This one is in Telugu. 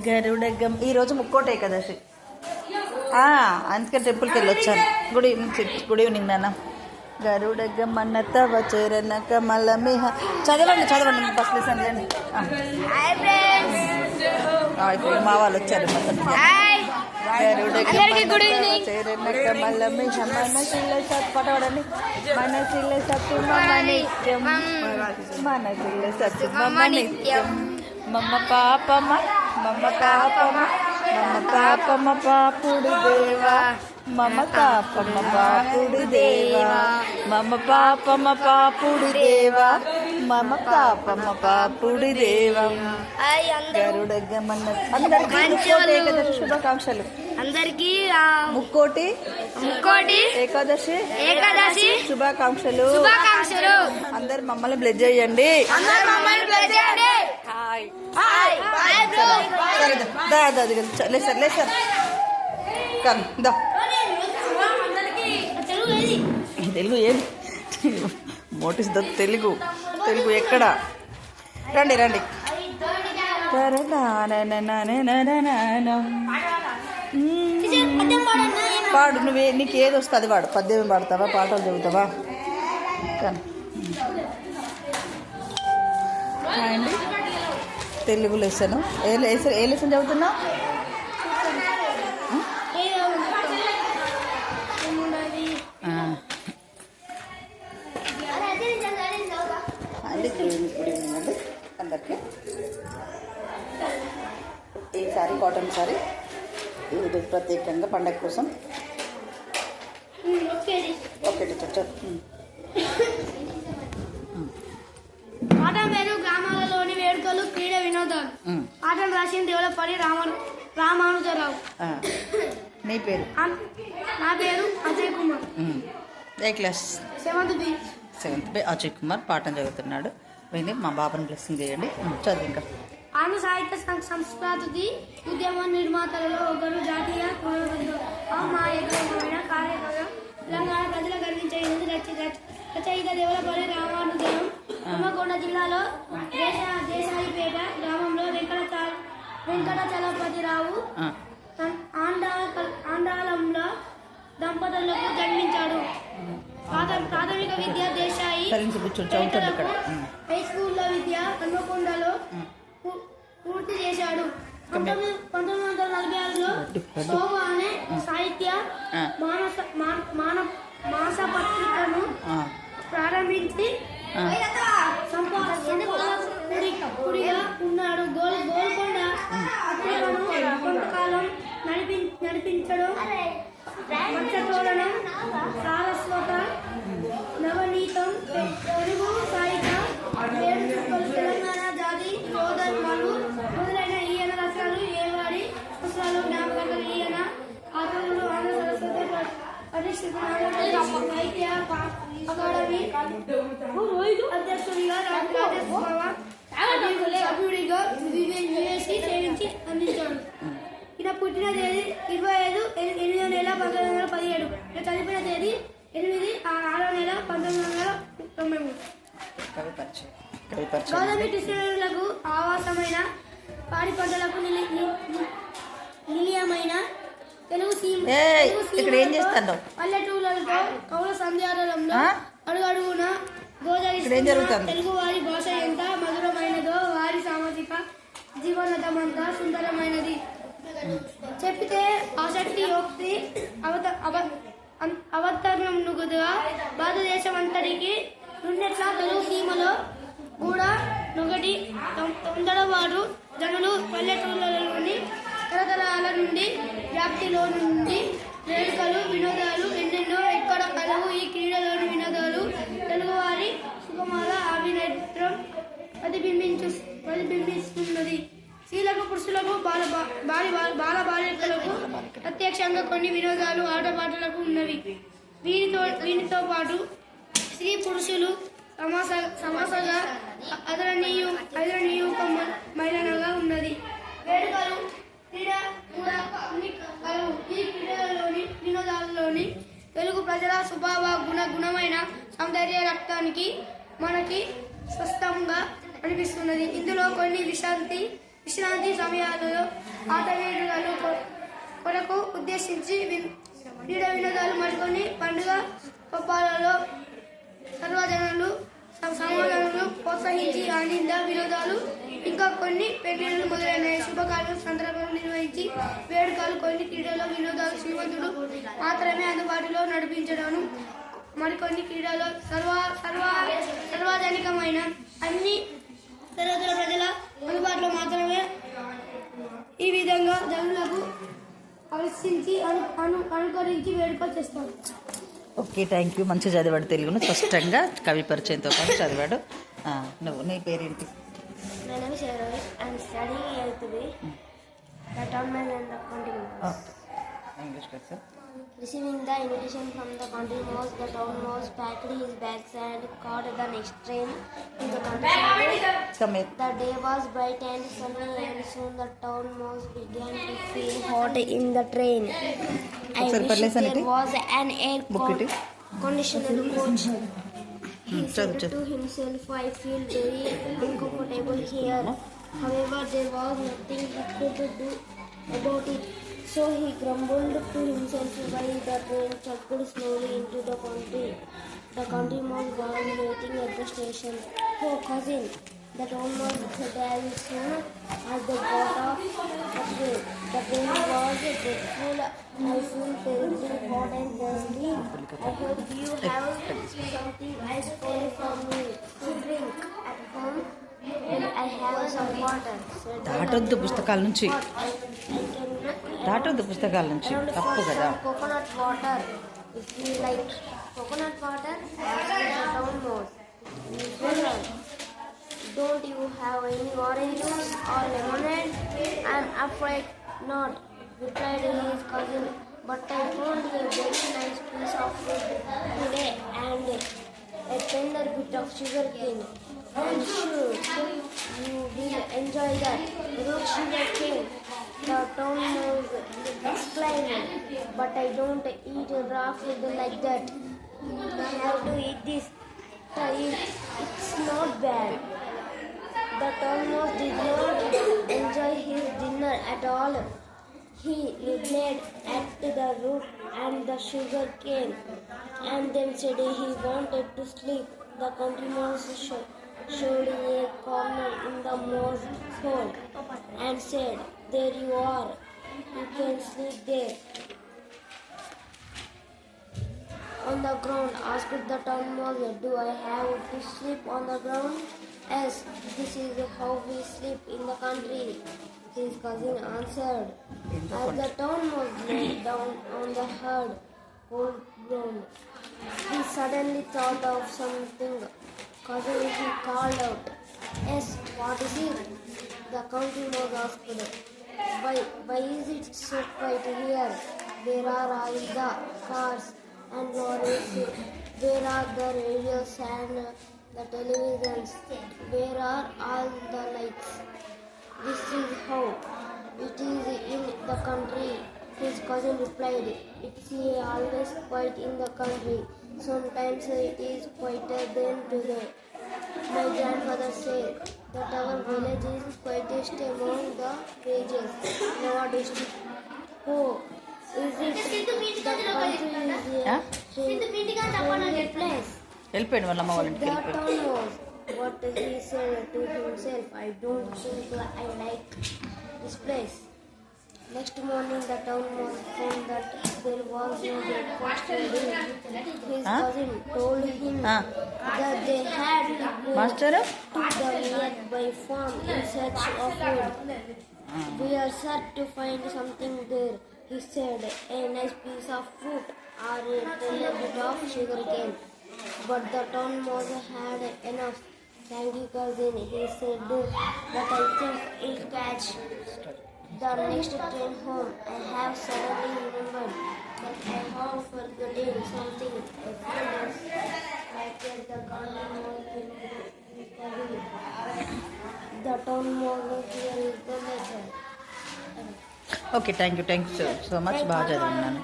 గరుడగం ఈరోజు ముక్కోటి ఏకాదశి, అందుకే టెంపుల్కి వెళ్ళి వచ్చాను. గుడ్ ఈవినింగ్ నాన్న. గరుడగమన్న తవ చరణ కమలమిహ. చదవండి ఫస్ట్ లెసన్ లేండి. ఇప్పుడు మా వాళ్ళు వచ్చారు. పటవాడండి. మనసిల్ల సత్తు నిత్యం, మనసిల్ల సత్తు నిత్యం. మమ్మ పాపమ పాపుడు దేవా, మమ పాపమ పాపుడు దేవా, మమ పాపమ పాపుడు దేవా, మమ పాపమ పాపుడు దేవా. గరుడగమన్న అందరికీ ఏకాదశి శుభాకాంక్షలు. అందరికీ ముక్కోటి ఏకాదశి శుభాకాంక్షలు. అందరు మమ్మల్ని బ్లెస్ చేయండి. లేసారు తెలుగు ఏం మోటిస్ తెలుగు ఎక్కడ? రండి పాడు. నీకు ఏది వస్తుంది వాడు. పద్యం పాడతావా, పాటలు చదువుతావా? కానీ అండి తెలుగు లెసన్ ఏ లెసన్ చదువుతున్నా? అందరికీ ఈ సారీ కాటన్ సారీ ఈరోజు ప్రత్యేకంగా పండగ కోసం. Okay teacher. పాఠం పేరు గ్రామాలలోని వేడుకలు, క్రీడ, వినోదాలు. పాఠం రాసిన దేవులపల్లి రామానుజరావు. నీ పేరు? నా పేరు అజయ్ కుమార్. ఏ class? 7th B. Ajay Kumar పాఠం చదువుతున్నాడు. పోయింది. మా బాబాని బ్లెస్సింగ్ చేయండి. చదువు ఇంకా. ఆంధ్ర సాహిత్య సంస్కృతి ఉద్యమ నిర్మాతలలో ఒకరు. జాతీయ అమాయకమైన కార్యక్రమం తెలంగాణ ప్రజల గర్వించే రచయిత దేవులపల్లి రామానుజరం. హన్మకొండ జిల్లాలో దేశాయిపేట గ్రామంలో వెంకటచలపతిరావు ఆండాలంలో దంపతులకు జన్మించాడు. ప్రాథమిక విద్య దేశాయి హై స్కూల్లో విద్య హన్మకొండలో పూర్తి చేశాడు. 1946లో శోభ అనే సాహిత్య మాసపత్రికను ప్రారంభించి సంపాదకుడిగా ఉన్నాడు. గోల్కొండ పత్రికను కొంతకాలం నడిపించడం మత్స్యతోరణం, సారస్వత, నవనీతం, తెలుగు సాహిత్య, తెలంగాణ జాతి సోదరులు మొదలైన ఈయన రచనలు, ఏవాడి పుస్తకాలు, జ్ఞాపకాలు. ఈయన ఆంధ్రులు ఆంధ్ర సరస్వతి ప్రతిష్ఠిత సాహిత్య అకాడమీ అధ్యక్షుడిగా, సభ్యుడిగా సేవించి అందించాడు. ఈయన పుట్టిన తేదీ 25/8/1917. చనిపోయిన తేదీ 8/6/1993. గౌతమి కృష్ణులకు ఆవాసమైన, పాడి పంటలకు నిలయమైన తెలుగు పల్లెటూళ్ళతో కౌల సంధ్యారంలో అడుగడుగున గోచరిస్తున్న తెలుగు వారి భాష ఎంత మధురమైనదో వారి సామాజిక జీవనతమంతా సుందరమైనది. చెప్పితే ఆసక్తియోక్తి అవతరణగా భారతదేశం అంతటికి నుండెట్లా తెలుగు సీమలో కూడా నొగటి తొందరవారు జనులు పల్లెటూళ్ళలోని తరతరాల నుండి వ్యాప్తిలో నుండి వేడుకలు, వినోదాలు ఎన్నెన్నో ఎక్కడ కలవు. ఈ క్రీడలోని వినోదాలు తెలుగువారి సుకుమార అభినేత్రం ప్రతిబింబిస్తున్నది. స్త్రీలకు, పురుషులకు, బాలబాలికలకు ప్రత్యక్షంగా కొన్ని వినోదాలు, ఆటపాటలకు ఉన్నవి. వీనితో పాటు స్త్రీ పురుషులు సమాసగా అదరణీయమైనగా ఉన్నది. వేడుకలు, క్రీడ కూడా అన్ని కలవు. ఈ క్రీడలలోని వినోదాలలోని తెలుగు ప్రజల స్వభావ గుణమైన సౌందర్య రక్తానికి మనకి స్పష్టంగా అనిపిస్తున్నది. ఇందులో కొన్ని విశ్రాంతి సమయాలలో ఆట వినోదాలు కొరకు ఉద్దేశించి క్రీడా వినోదాలు మరికొన్ని పండుగ పబ్బాలలో సర్వజనులు సమాధానాలు ప్రోత్సహించి ఆనంద వినోదాలు ఇంకా కొన్ని పెళ్లిళ్ళు మొదలైన శుభకార్యం సందర్భంలో నిర్వహించి వేడుకలు కొన్ని క్రీడల వినోదాలు శ్రీమంతుడు మాత్రమే అందుబాటులో నడిపించడం మరికొన్ని క్రీడలు సార్వజనికమైన అన్ని తరగతుల ప్రజల అందుబాటులో మాత్రమే ఈ విధంగా జనులకు ఆకర్షించి అనుకరించి వేడుకలు చేస్తారు. Okay, thank you. మంచిగా చదివాడు, తెలుగును స్పష్టంగా కవి పరిచయంతో పాటు చదివాడు. నీ పేరేంటి? My name is Sharon. I am studying 8th B. The tournament and the continue. English కదా sir. Receiving the invitation from the country mouse, the town mouse packed his bags and caught the next train to the country. The day was bright and sunny, and soon the town mouse began to feel hot in the train. I wish there was an air conditioner coach. He said to himself, I feel very uncomfortable here. However, there was nothing he could do about it. So he grumbled to himself while the train chugged slowly into the country. The country mouse was waiting at the station. Oh, cousin, the town mouse said as soon as they got off the train. The train was dreadful. I feel terribly hot and thirsty. I hope you have something ice cold for me to drink at home. And I have some water. దాటొద్దు పుస్తకాల నుంచి, దాటొద్దు పుస్తకాల నుంచి, తప్పు కదా. Coconut water. If you like coconut water, ask the town mouse. Don't you have any orange juice or lemonade? I'm afraid not, replied his cousin. But I found a very nice piece of fruit today and a tender bit of sugar cane. I'm sure you will enjoy that. Root sugar cane, the town mouse exclaimed. But I don't eat raw food like that. I have to eat this. It's not bad. The town mouse did not enjoy his dinner at all. He nibbled at the root and the sugar cane, and then said he wanted to sleep. The country mouse showed a corner in the mouse hole and said, "There you are. You can sleep there." On the ground, asked the town mouse, "Do I have to sleep on the ground?" "Yes, this is how we sleep in the country," his cousin answered. As the town mouse lay down on the hard, cold ground, he suddenly thought of something. "Cousin," he called out. "Yes, what is it?" The country mouse asked. Why is it so quiet here? Where are all the cars and lorries? Where are the radios and the televisions? Where are all the lights? This is how it is in the country, his cousin replied. It's always quiet in the country. Sometimes it is quieter than today. My grandfather said that our village is quietest among the villages in our district. Oh, is it the country is a friendly place? వెళ్ళిపోయాడు వాళ్ళ అమ్మ వాళ్ళ ఇంటికి The వెళ్ళిపోయాడు. town was what he said to himself. I don't think I like this place. Next morning, the town mouse found that there was no breakfast ready. His cousin told him that they had to go master to the nearby farm in search of food. We are set to find something there, he said, a nice piece of fruit or a tender bit of sugar cane. But the town mouse had enough. Thank you, cousin, he said, but I think I'll catch the next train home. I have suddenly remembered that I have forgotten something. A few days later, the country mouse will recover. The town mouse here is the letter. Okay, thank you so much. బాగా చదివినాను.